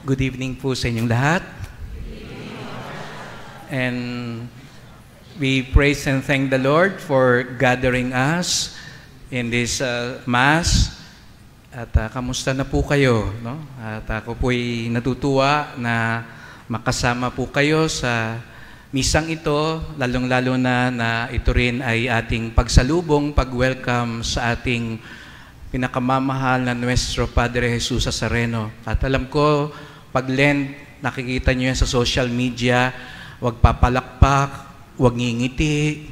Good evening po sa inyong lahat. And we praise and thank the Lord for gathering us in this Mass. At kamusta na po kayo? No? At ako po'y natutuwa na makasama po kayo sa misang ito, lalong-lalo na ito rin ay ating pagsalubong, pag-welcome sa ating pinakamamahal na Nuestro Padre Jesus Nazareno. At alam ko, pag Lent, nakikita nyo yan sa social media, wag papalakpak, wag ngingiti.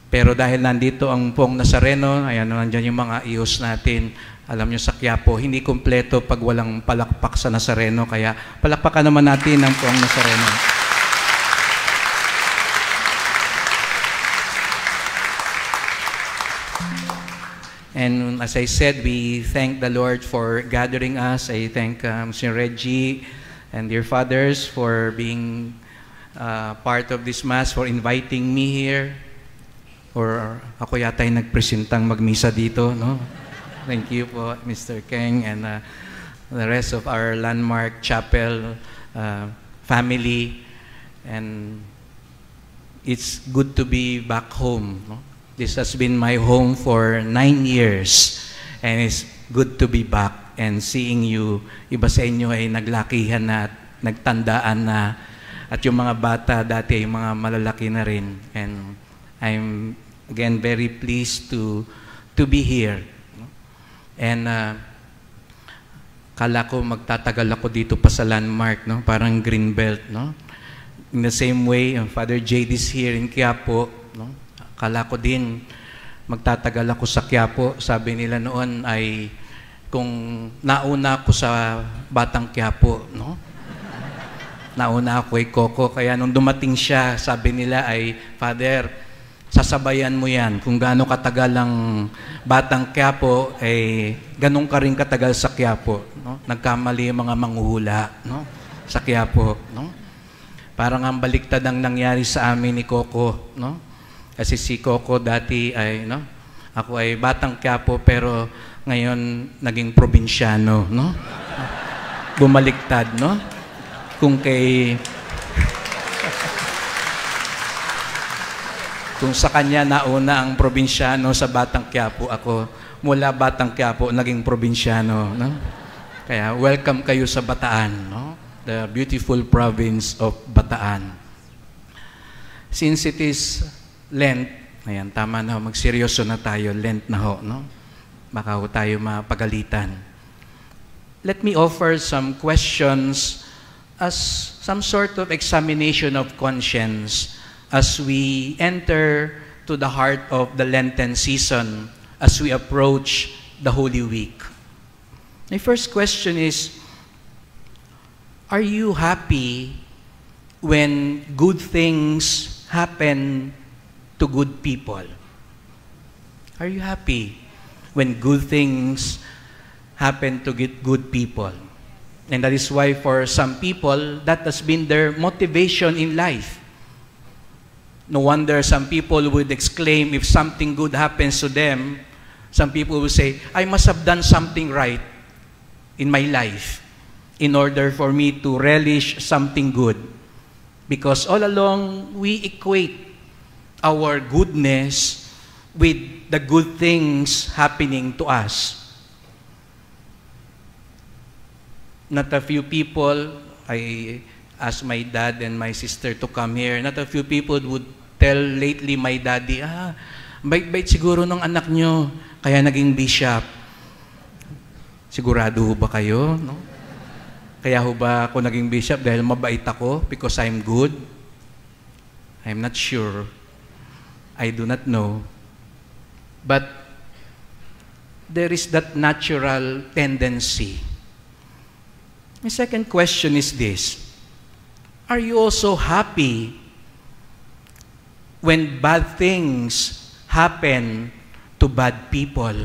Pero dahil nandito ang Pong Nazareno, ayan, nandyan yung mga iyos natin. Alam nyo sa Quiapo, hindi kumpleto pag walang palakpak sa Nazareno. Kaya palakpakan naman natin ang Pong Nazareno. And as I said, we thank the Lord for gathering us. I thank Sir Reggie and dear fathers for being part of this Mass, for inviting me here. Or ako yata ay nagpresentang magmisa dito, no? Thank you po, Mr. Keng, and the rest of our Landmark Chapel family. And it's good to be back home, no? This has been my home for 9 years, and it's good to be back and seeing you. Iba sa inyo ay naglakihan na at nagtandaan na, at yung mga bata dati ay mga malalaki na rin. And I'm again very pleased to be here. And kala ko magtatagal ako dito pa sa Landmark, no? Parang Greenbelt, no? In the same way, Father Jade is here in Quiapo, no? Kala ko din magtatagal ako sa Quiapo. Sabi nila noon ay kung nauna ako sa Batang Quiapo, no? Nauna ako kay Coco. Kaya nung dumating siya, sabi nila ay, Father, sasabayan mo yan. Kung gaano katagal ang Batang Quiapo, ay ganun ka rin katagal sa Quiapo, no? Nagkamali yung mga manghuhula, no? Sa Quiapo, no? Parang ang baliktad ang nangyari sa amin ni Coco, no? Kasi si Coco dati ay, no? Ako ay Batang Quiapo pero ngayon naging probinsyano, no? Bumaliktad, no? Kung sa kanya nauna ang probinsyano sa Batang Quiapo, ako mula Batang Quiapo naging probinsyano, no? Kaya welcome kayo sa Bataan, no? The beautiful province of Bataan. Since it is Lent, ayan, tama na, magseryoso na tayo, Lent na ho, no? Baka ho tayo mapagalitan. Let me offer some questions as some sort of examination of conscience as we enter to the heart of the Lenten season, as we approach the Holy Week. My first question is, are you happy when good things happen to good people? Are you happy when good things happen to good people? And that is why for some people, that has been their motivation in life. No wonder some people would exclaim if something good happens to them, some people will say, I must have done something right in my life in order for me to relish something good. Because all along, we equate our goodness with the good things happening to us. Not a few people, I asked my dad and my sister to come here, not a few people would tell lately my daddy, bait-bait siguro ng anak nyo, kaya naging bishop. Sigurado ho ba kayo? No? Kaya ho ba ako naging bishop dahil mabait ako because I'm good? I'm not sure. I do not know. But there is that natural tendency. My second question is this. Are you also happy when bad things happen to bad people?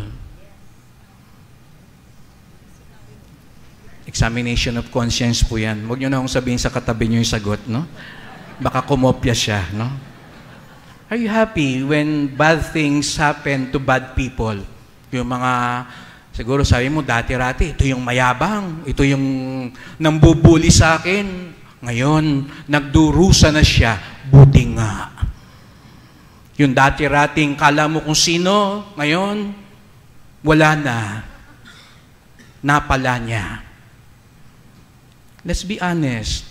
Examination of conscience po yan. Huwag nyo na akong sabihin sa katabi nyo yung sagot, no? Baka kumopya siya, no? Are you happy when bad things happen to bad people? Yung mga Siguro sabi mo, dati-rati, ito yung mayabang, ito yung nambubuli sa akin. Ngayon, nagdurusa na siya, buti nga. Yung dati-rating kala mo kung sino, ngayon, wala na. Napala niya. Let's be honest.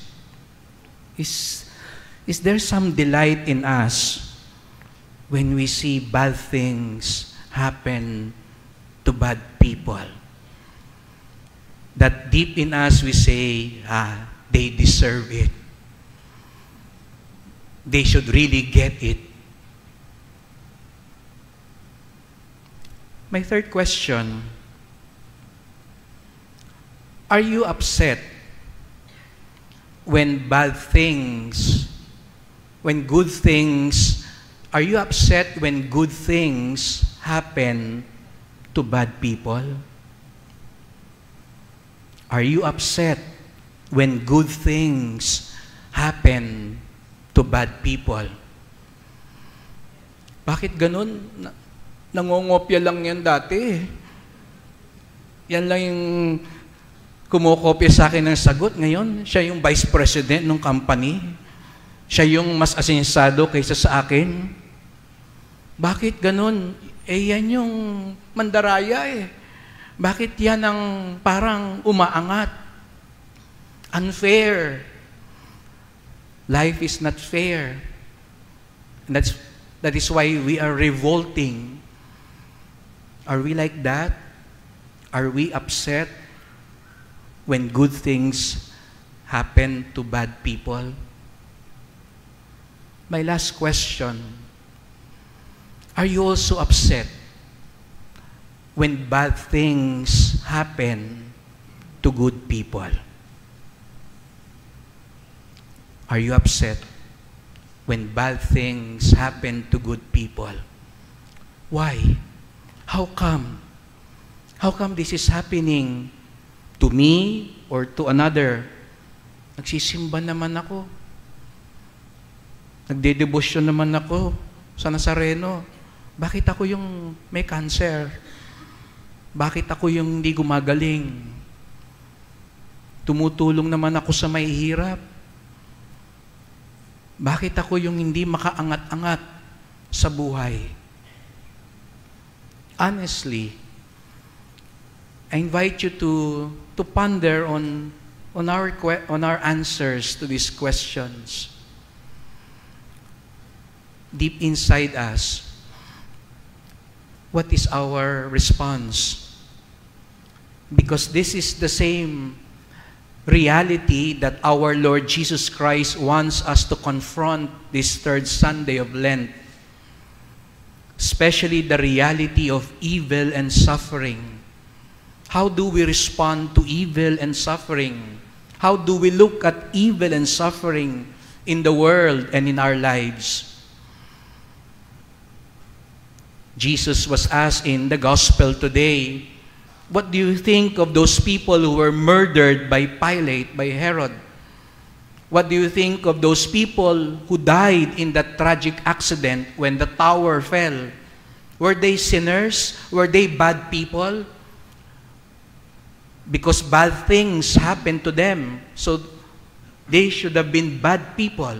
Is there some delight in us when we see bad things happen to bad people? That deep in us we say, they deserve it. They should really get it. My third question, are you upset when bad things, when good things, are you upset when good things happen to bad people? Are you upset when good things happen to bad people? Bakit ganun? Nangongopya lang yan dati. Yan lang yung kumokopya sa akin ng sagot. Ngayon, siya yung vice president ng company. Siya yung mas asensado kaysa sa akin. Bakit ganun? Yan yung mandaraya eh. Bakit yan ang parang umaangat? Unfair. Life is not fair. And that is why we are revolting. Are we like that? Are we upset when good things happen to bad people? My last question, are you also upset when bad things happen to good people? Are you upset when bad things happen to good people? Why? How come? How come this is happening to me or to another? Nagsisimba naman ako. Nagdedebosyon naman ako sa Nazareno. Bakit ako yung may cancer? Bakit ako yung hindi gumagaling? Tumutulong naman ako sa may hirap. Bakit ako yung hindi makaangat-angat sa buhay? Honestly, I invite you to ponder on our answers to these questions. Deep inside us, what is our response? Because this is the same reality that our Lord Jesus Christ wants us to confront this third Sunday of Lent. Especially the reality of evil and suffering. How do we respond to evil and suffering? How do we look at evil and suffering in the world and in our lives? Jesus was asked in the gospel today, what do you think of those people who were murdered by Pilate, by Herod? What do you think of those people who died in that tragic accident when the tower fell? Were they sinners? Were they bad people? Because bad things happened to them, so they should have been bad people.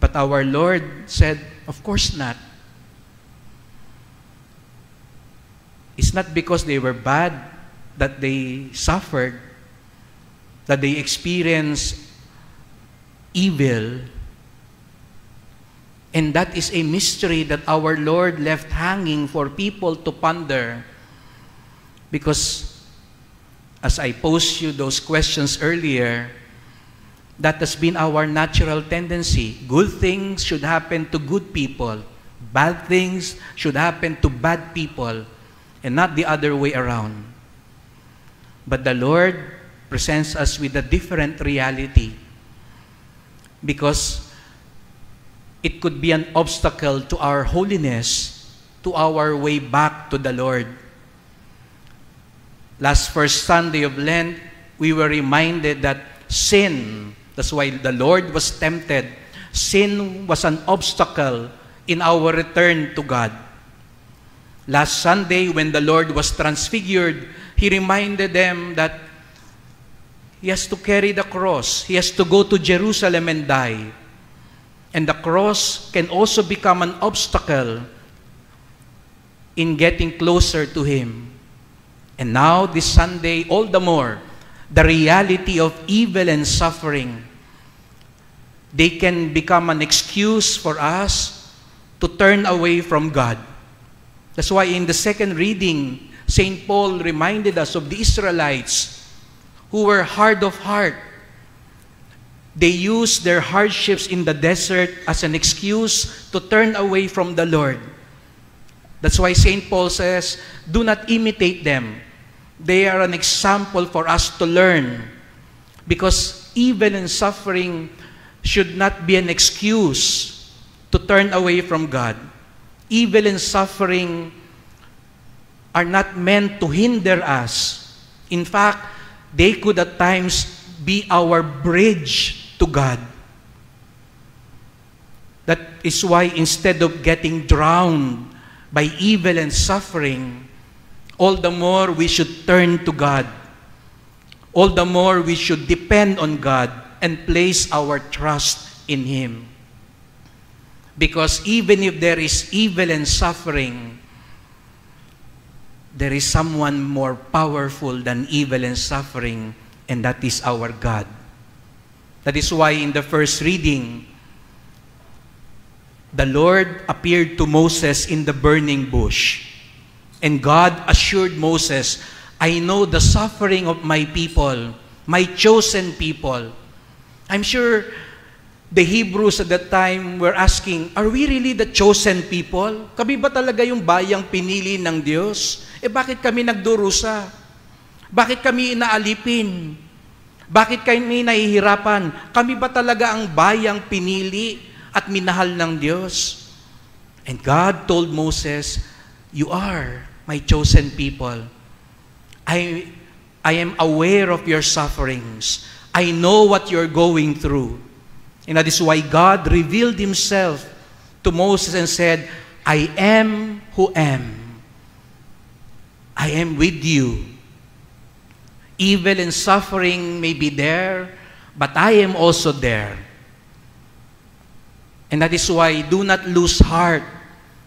But our Lord said, of course not. It's not because they were bad that they suffered, that they experienced evil. And that is a mystery that our Lord left hanging for people to ponder. Because as I posed you those questions earlier, that has been our natural tendency. Good things should happen to good people. Bad things should happen to bad people, and not the other way around. But the Lord presents us with a different reality, because it could be an obstacle to our holiness, to our way back to the Lord. Last first Sunday of Lent, we were reminded that sin, that's why the Lord was tempted, sin was an obstacle in our return to God. Last Sunday, when the Lord was transfigured, He reminded them that He has to carry the cross. He has to go to Jerusalem and die. And the cross can also become an obstacle in getting closer to Him. And now, this Sunday, all the more, the reality of evil and suffering, they can become an excuse for us to turn away from God. That's why in the second reading, St. Paul reminded us of the Israelites who were hard of heart. They used their hardships in the desert as an excuse to turn away from the Lord. That's why St. Paul says, do not imitate them. They are an example for us to learn. Because evil and suffering should not be an excuse to turn away from God. Evil and suffering are not meant to hinder us. In fact, they could at times be our bridge to God. That is why instead of getting drowned by evil and suffering, all the more we should turn to God. All the more we should depend on God and place our trust in Him. Because even if there is evil and suffering, there is someone more powerful than evil and suffering, and that is our God. That is why in the first reading, the Lord appeared to Moses in the burning bush. And God assured Moses, I know the suffering of my people, my chosen people. I'm sure the Hebrews at that time were asking, are we really the chosen people? Kami ba talaga yung bayang pinili ng Diyos? Bakit kami nagdurusa? Bakit kami inaalipin? Bakit kami nahihirapan? Kami ba talaga ang bayang pinili at minahal ng Diyos? And God told Moses, you are my chosen people. I am aware of your sufferings. I know what you're going through. And that is why God revealed Himself to Moses and said, I am who am. I am with you. Evil and suffering may be there, but I am also there. And that is why do not lose heart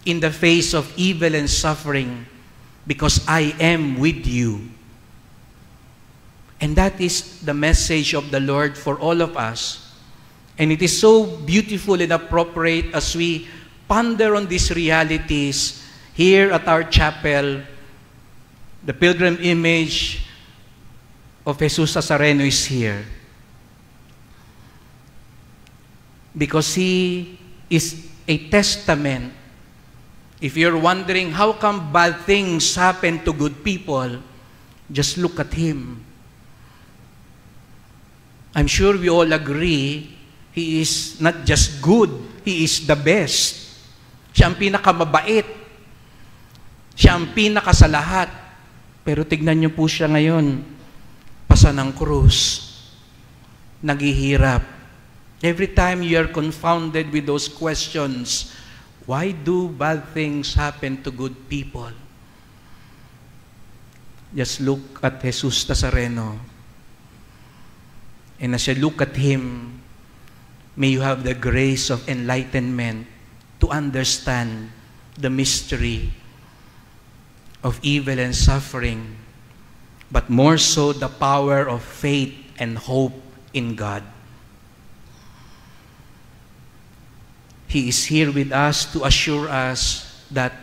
in the face of evil and suffering, because I am with you. And that is the message of the Lord for all of us. And it is so beautiful and appropriate as we ponder on these realities here at our chapel. The pilgrim image of Jesus Nazareno is here. Because He is a testament. If you're wondering how come bad things happen to good people, just look at Him. I'm sure we all agree, He is not just good, He is the best. Siya ang pinakamabait. Siya ang pinakasalahat. Pero tignan niyo po siya ngayon, pasa ng krus, naghihirap. Every time you are confounded with those questions, why do bad things happen to good people? Just look at Jesus Nazareno. And as you look at Him, may you have the grace of enlightenment to understand the mystery of evil and suffering, but more so the power of faith and hope in God. He is here with us to assure us that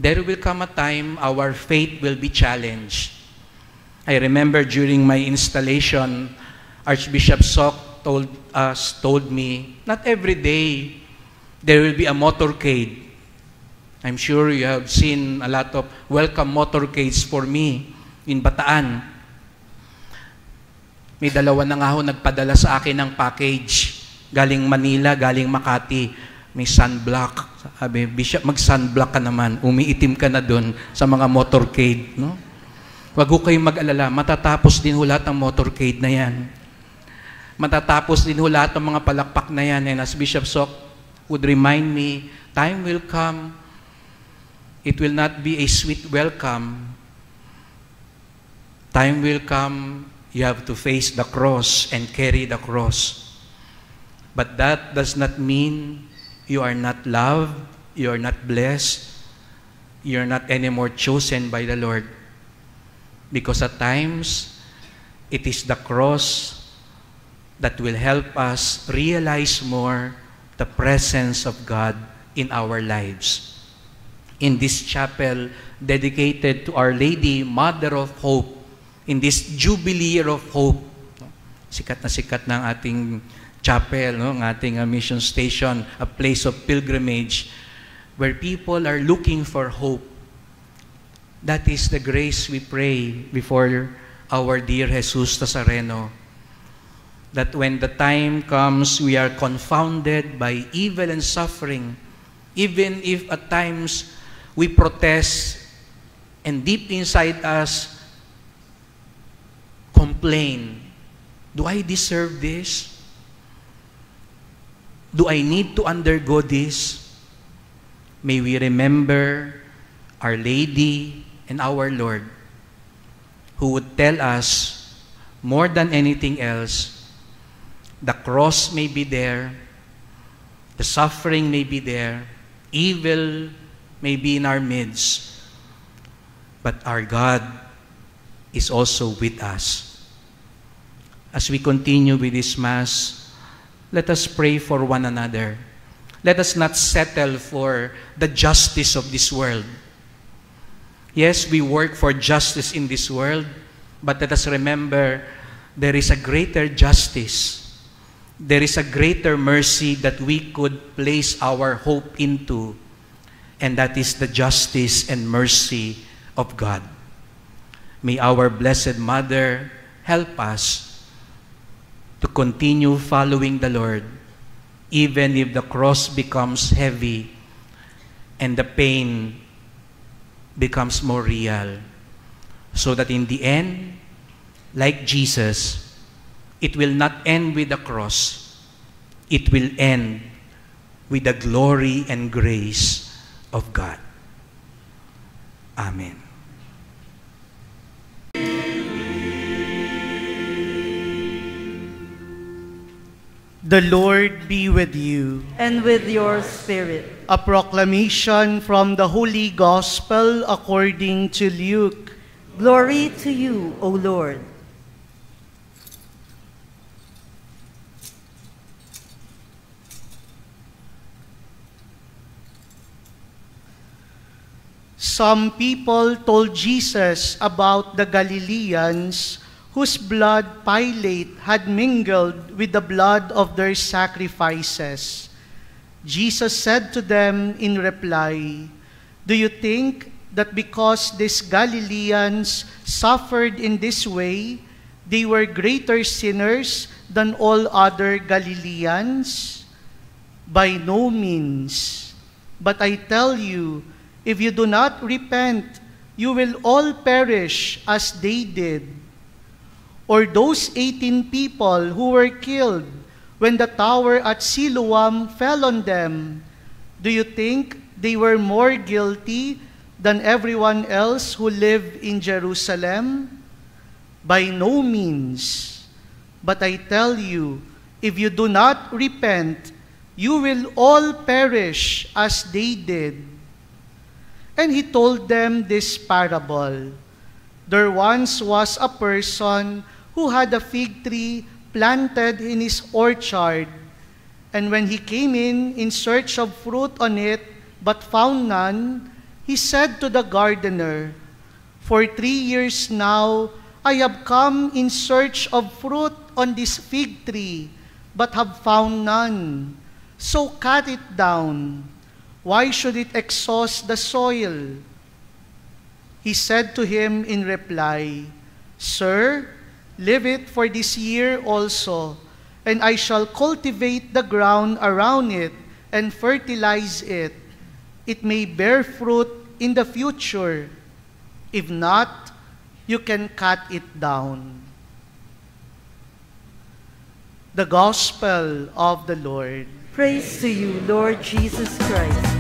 there will come a time our faith will be challenged. I remember during my installation, Archbishop Sok told me, not every day there will be a motorcade. I'm sure you have seen a lot of welcome motorcades for me in Bataan. May dalawa na nga ho nagpadala sa akin ng package. Galing Manila, galing Makati. May sunblock. Sabi, Bishop, mag-sunblock ka naman. Umiitim ka na doon sa mga motorcade. No? Huwag ho kayong mag-alala. Matatapos din ho lahat ng motorcade na yan. Matatapos din ho lahat ng mga palakpak na yan. And as Bishop Sok would remind me, time will come It will not be a sweet welcome. Time will come, you have to face the cross and carry the cross. But that does not mean you are not loved, you are not blessed, you are not anymore chosen by the Lord. Because at times, it is the cross that will help us realize more the presence of God in our lives. In this chapel dedicated to Our Lady, Mother of Hope, in this Jubilee Year of Hope, sikat na ang ating chapel, ang ating mission station, a place of pilgrimage, where people are looking for hope. That is the grace we pray before our dear Jesus Nazareno, that when the time comes, we are confounded by evil and suffering, even if at times we protest and deep inside us complain, do I deserve this? Do I need to undergo this? May we remember Our Lady and our Lord, who would tell us more than anything else, the cross may be there, the suffering may be there, evil may be in our midst, but our God is also with us. As we continue with this Mass, let us pray for one another. Let us not settle for the justice of this world. Yes, we work for justice in this world, but let us remember there is a greater justice. There is a greater mercy that we could place our hope into, and that is the justice and mercy of God. May our Blessed Mother help us to continue following the Lord, even if the cross becomes heavy and the pain becomes more real, so that in the end, like Jesus, it will not end with the cross. It will end with the glory and grace of God. Amen. The Lord be with you. And with your spirit. A proclamation from the Holy Gospel according to Luke. Glory to you, O Lord. Some people told Jesus about the Galileans whose blood Pilate had mingled with the blood of their sacrifices. Jesus said to them in reply, "Do you think that because these Galileans suffered in this way, they were greater sinners than all other Galileans? By no means. But I tell you, if you do not repent, you will all perish as they did. Or those 18 people who were killed when the tower at Siloam fell on them, do you think they were more guilty than everyone else who lived in Jerusalem? By no means. But I tell you, if you do not repent, you will all perish as they did." And he told them this parable. There once was a person who had a fig tree planted in his orchard, and when he came in search of fruit on it, but found none, he said to the gardener, "For 3 years now I have come in search of fruit on this fig tree, but have found none. So cut it down. Why should it exhaust the soil?" He said to him in reply, "Sir, leave it for this year also, and I shall cultivate the ground around it and fertilize it. It may bear fruit in the future. If not, you can cut it down." The Gospel of the Lord. Praise to you, Lord Jesus Christ.